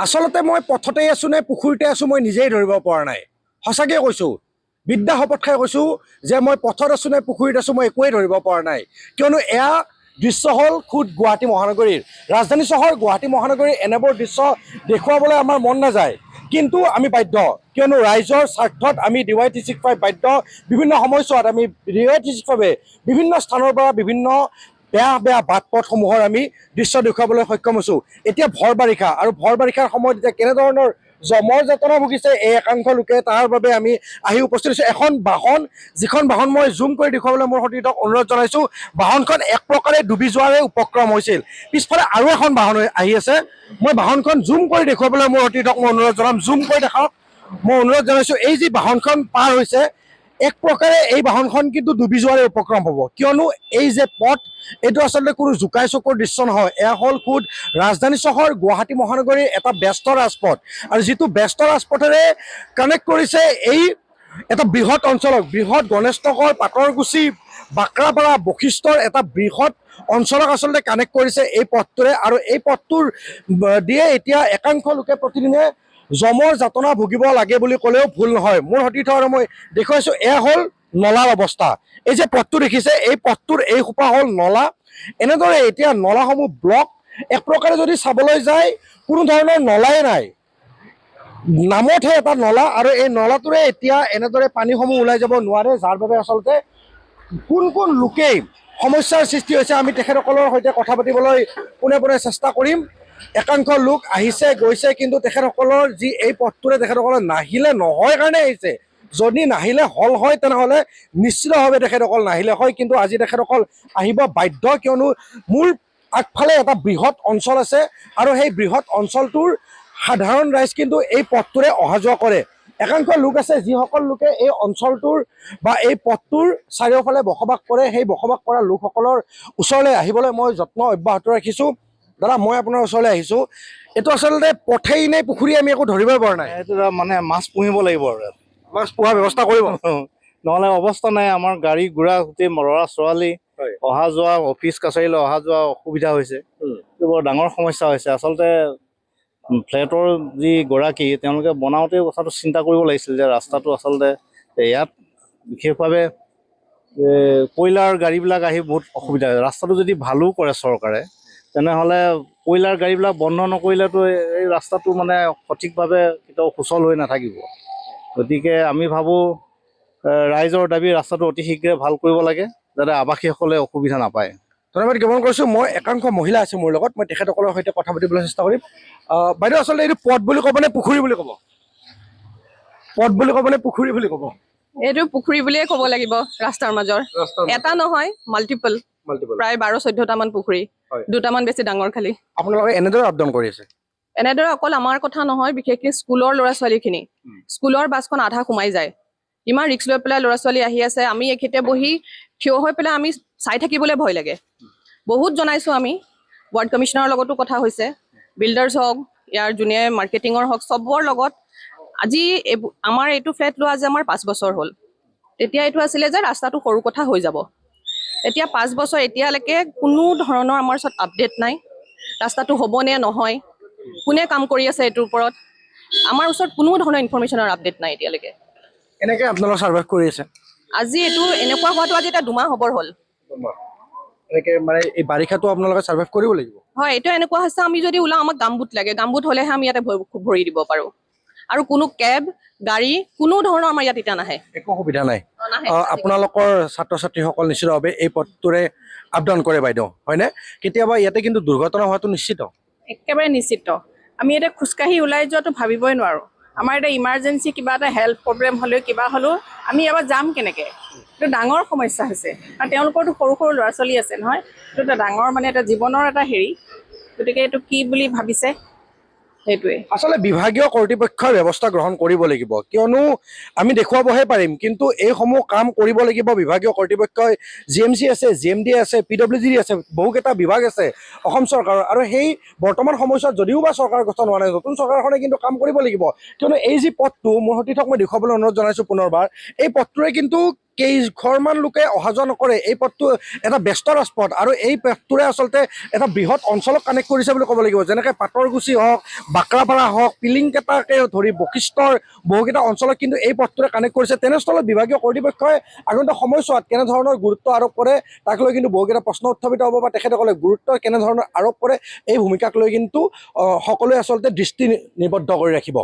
আচলতে মই পথতে আছোঁ নে পুখুৰীতে আছোঁ মই নিজেই ধৰিব পৰা নাই। সঁচাকৈ কৈছোঁ, বিদ্যা শপত খাই কৈছোঁ যে মই পথত আছোঁ নে পুখুৰীত আছোঁ মই একোৱেই ধৰিব পৰা নাই। কিয়নো এয়া দৃশ্য হ'ল খুদ গুৱাহাটী মহানগৰীৰ, ৰাজধানী চহৰ গুৱাহাটী মহানগৰীৰ এনেবোৰ দৃশ্য দেখুৱাবলৈ আমাৰ মন নাযায়, কিন্তু আমি বাধ্য। কিয়নো ৰাইজৰ স্বাৰ্থত আমি DYTC-ক বাধ্য। বিভিন্ন সময়ছোৱাত আমি DYTC-ৰ বাবে বিভিন্ন স্থানৰ পৰা বিভিন্ন বেয়া বেয়া বাট পথসমূহৰ আমি দৃশ্য দেখুৱাবলৈ সক্ষম হৈছোঁ। এতিয়া ভৰ বাৰিষা, আৰু ভৰ বাৰিষাৰ সময়ত এতিয়া কেনেধৰণৰ জমৰ যাতনা ভুগিছে এই একাংশ লোকে, তাৰ বাবে আমি আহি উপস্থিত হৈছোঁ এখন বাহন, যিখন বাহন মই জুম কৰি দেখুৱাবলৈ মোৰ সতীৰ্থক অনুৰোধ জনাইছোঁ। বাহনখন এক প্ৰকাৰে ডুবি যোৱাৰে উপক্ৰম হৈছিল। পিছফালে আৰু এখন বাহন আহি আছে, মই বাহনখন জুম কৰি দেখুৱাবলৈ মোৰ সতীৰ্থক মই অনুৰোধ জনাম। জুম কৰি দেখাওক, মই অনুৰোধ জনাইছোঁ। এই যি বাহনখন পাৰ হৈছে, এক প্ৰকাৰে এই বাহনখন কিন্তু ডুবি যোৱাৰে উপক্ৰম হ'ব। কিয়নো এই যে পথ, এইটো আচলতে কোনো জোকাই চকুৰ দৃশ্য নহয়। এয়া হ'ল খুদ ৰাজধানী চহৰ গুৱাহাটী মহানগৰীৰ এটা ব্যস্ত ৰাজপথ, আৰু যিটো ব্যস্ত ৰাজপথেৰে কানেক্ট কৰিছে এই এটা বৃহৎ অঞ্চলক, বৃহৎ গণেশনগৰ, পাটৰকুছি, বাক্ৰাপাৰা, বশিষ্ঠৰ এটা বৃহৎ অঞ্চলক আচলতে কানেক্ট কৰিছে এই পথটোৰে। আৰু এই পথটোৰ দিয়ে এতিয়া একাংশ লোকে প্ৰতিদিনে জমৰ যাতনা ভুগিব লাগে বুলি ক'লেও ভুল নহয়। মোৰ সতীৰ্থ আৰু মই দেখুৱাইছোঁ, এয়া হ'ল নলাৰ অৱস্থা। এই যে পথটো দেখিছে, এই পথটোৰ এই সোপা হ'ল নলা। এনেদৰে এতিয়া নলাসমূহ ব্লক, এক প্ৰকাৰে যদি চাবলৈ যায় কোনো ধৰণৰ নলাই নাই, নামতহে এটা নলা, আৰু এই নলাটোৰে এতিয়া এনেদৰে পানীসমূহ ওলাই যাব নোৱাৰে, যাৰ বাবে আচলতে কোন কোন লোকেই সমস্যাৰ সৃষ্টি হৈছে আমি তেখেতসকলৰ সৈতে কথা পাতিবলৈ পোনে পোনে চেষ্টা কৰিম। একাংশ লোক আহিছে গৈছে, কিন্তু তেখেতসকলৰ যি এই পথটোৰে তেখেতসকলে নাহিলে নহয় কাৰণে আহিছে। যদি নাহিলে হল হয় তেনেহ'লে নিশ্চিতভাৱে তেখেতসকল নাহিলে হয়, কিন্তু আজি তেখেতসকল আহিব বাধ্য। কিয়নো মোৰ আগফালে এটা বৃহৎ অঞ্চল আছে, আৰু সেই বৃহৎ অঞ্চলটোৰ সাধাৰণ ৰাইজ কিন্তু এই পথটোৰে অহা যোৱা কৰে। একাংশ লোক আছে যিসকল লোকে এই অঞ্চলটোৰ বা এই পথটোৰ চাৰিওফালে বসবাস কৰে। সেই বসবাস কৰা লোকসকলৰ ওচৰলৈ আহিবলৈ মই যত্ন অব্যাহত ৰাখিছোঁ। দাদা, মই আপোনাৰ ওচৰলৈ আহিছোঁ। এইটো আচলতে পথেই নে পুখুৰী আমি একো ধৰিবই পৰা নাই। এইটো মানে মাছ পুহিব লাগিব আৰু মাছ পোহাৰ ব্যৱস্থা কৰিব, নহ'লে অৱস্থা নাই। আমাৰ গাড়ী ঘোঁৰা গোটেই ল'ৰা ছোৱালী অহা যোৱা, অফিচ কাছাৰীলৈ অহা যোৱা অসুবিধা হৈছে। এইটো বৰ ডাঙৰ সমস্যা হৈছে। আচলতে ফ্লেটৰ যি গৰাকী, তেওঁলোকে বনাওঁতে কথাটো চিন্তা কৰিব লাগিছিল যে ৰাস্তাটো আচলতে ইয়াত বিশেষভাৱে কয়লাৰ গাড়ীবিলাক আহি বহুত অসুবিধা হয়। ৰাস্তাটো যদি ভালো কৰে চৰকাৰে, তেনেহ'লে কয়লাৰ গাড়ীবিলাক বন্ধ নকৰিলেতো এই ৰাস্তাটো মানে সঠিকভাৱে কেতিয়াও সুচল হৈ নাথাকিব। গতিকে আমি ভাবোঁ ৰাইজৰ দাবী ৰাস্তাটো অতি শীঘ্ৰে ভাল কৰিব লাগে, যাতে আৱাসীসকলে অসুবিধা নাপায়। ধন্যবাদ জ্ঞাপন কৰিছোঁ। মই একাংশ মহিলা আছে মোৰ লগত, মই তেখেতসকলৰ সৈতে কথা পাতিবলৈ চেষ্টা কৰিম। বাইদেউ, আচলতে এইটো পথ বুলি ক'ব নে পুখুৰী বুলি ক'ব? পথ বুলি ক'ব নে পুখুৰী বুলি ক'ব? এইটো পুখুৰী বুলিয়ে ক'ব লাগিব। ৰাস্তাৰ মাজৰ এটা নহয়, মাল্টিপল, প্ৰায় 12-14টা মান পুখুৰী, দুটামান বেছি ডাঙৰ। খালি আপোনালোকে এনেদৰে আপ ডাউন কৰি আছে? এনেদৰে অকল আমাৰ কথা নহয়, বিশেষকৈ স্কুলৰ ল'ৰা ছোৱালীখিনি, স্কুলৰ বাছখন আধা সোমাই যায়। ইমান ৰিক্স লৈ পেলাই ল'ৰা ছোৱালী আহি আছে, আমি এইখিনিতে বহি থিয় হৈ পেলাই আমি চাই থাকিবলৈ ভয় লাগে। বহুত জনাইছোঁ আমি, ৱাৰ্ড কমিশ্যনাৰৰ লগতো কথা হৈছে, বিল্ডাৰ্ছ হওক, ইয়াৰ যোনে মাৰ্কেটিঙৰ হওক, চবৰ লগত। আজি আমাৰ এইটো ফ্লেট লোৱা আজি আমাৰ 5 বছৰ হ'ল। তেতিয়া এইটো আছিলে যে ৰাস্তাটো সৰু কথা হৈ যাব। এতিয়া 5 বছৰ, এতিয়ালৈকে কোনো ধৰণৰ আমাৰ ওচৰত আপডেট নাই। ৰাস্তাটো হ'ব নে নহয়, কোনে কাম কৰি আছে এইটোৰ ওপৰত, আমাৰ ওচৰত কোনো ধৰণৰ ইনফৰমেশ্যনৰ আপডেট নাই এতিয়ালৈকে। এনেকৈ আপোনালোকে ছাৰ্ভাইভ কৰি আছে? আজি এইটো এনেকুৱা হোৱাটো আজি এটা 2 মাহ হ'বৰ হ'ল। এনেকৈ মানে এই বাৰিষাটো আপোনালোকে ছাৰ্ভাইভ কৰিব লাগিব? হয়, এইটো এনেকুৱা হৈছে, আমি যদি ওলাওঁ আমাক গামবুট লাগে, গামবুট হ'লেহে আমি ইয়াতে ভৰি দিব পাৰোঁ। আৰু কোনো কেব গাড়ী কোনো ধৰণৰ আমাৰ ইয়াত এতিয়া নাহে, একো সুবিধা নাই। আপোনালোকৰ ছাত্ৰ ছাত্ৰীসকল নিশ্চিতভাৱে এই পথটোৰে আপ ডাউন কৰে বাইদেউ, হয়নে? কেতিয়াবা ইয়াতে কিন্তু দুৰ্ঘটনা হোৱাটো নিশ্চিত? একেবাৰে নিশ্চিত। আমি এতিয়া খোজকাঢ়ি ওলাই যোৱাটো ভাবিবই নোৱাৰোঁ। আমাৰ এতিয়া ইমাৰ্জেঞ্চি কিবা এটা হেল্থ প্ৰব্লেম হ'লেও কিবা হ'লেও আমি এবাৰ যাম কেনেকৈ? এইটো ডাঙৰ সমস্যা হৈছে। আৰু তেওঁলোকৰতো সৰু সৰু ল'ৰা ছোৱালী আছে নহয়, এইটো এটা ডাঙৰ মানে এটা জীৱনৰ এটা হেৰি। গতিকে এইটো কি বুলি ভাবিছে সেইটোৱে। আচলতে বিভাগীয় কৰ্তৃপক্ষই ব্যৱস্থা গ্ৰহণ কৰিব লাগিব, কিয়নো আমি দেখুৱাবহে পাৰিম, কিন্তু এইসমূহ কাম কৰিব লাগিব বিভাগীয় কৰ্তৃপক্ষই। GMC আছে, GMD আছে, PWD আছে, বহুকেইটা বিভাগ আছে অসম চৰকাৰৰ। আৰু সেই বৰ্তমান সময়ছোৱাত যদিও বা চৰকাৰ গঠন হোৱা নাই, নতুন চৰকাৰখনে কিন্তু কাম কৰিব লাগিব। কিয়নো এই যি পথটো, মোৰ সতীৰ্থক মই দেখুৱাবলৈ অনুৰোধ জনাইছোঁ পুনৰবাৰ, এই পথটোৰে কিন্তু কেইঘৰমান লোকে অহা যোৱা নকৰে। এই পথটো এটা ব্যস্ত ৰাজপথ আৰু এই পথটোৰে আচলতে এটা বৃহৎ অঞ্চলক কানেক্ট কৰিছে বুলি ক'ব লাগিব। যেনেকৈ পাটৰগুচি হওক, বাক্ৰাপাৰা হওক, পিলিংকেটাকে ধৰি বশিষ্ঠৰ বহুকেইটা অঞ্চলক কিন্তু এই পথটোৰে কানেক্ট কৰিছে। তেনেস্থলত বিভাগীয় কৰ্তৃপক্ষই আগন্তুক সময়ছোৱাত কেনেধৰণৰ গুৰুত্ব আৰোপ কৰে তাক লৈ কিন্তু বহুকেইটা প্ৰশ্ন উত্থাপিত হ'ব বা তেখেতসকলে গুৰুত্ব কেনেধৰণৰ আৰোপ কৰে এই ভূমিকাক লৈ কিন্তু সকলোৱে আচলতে দৃষ্টি নিবদ্ধ কৰি ৰাখিব।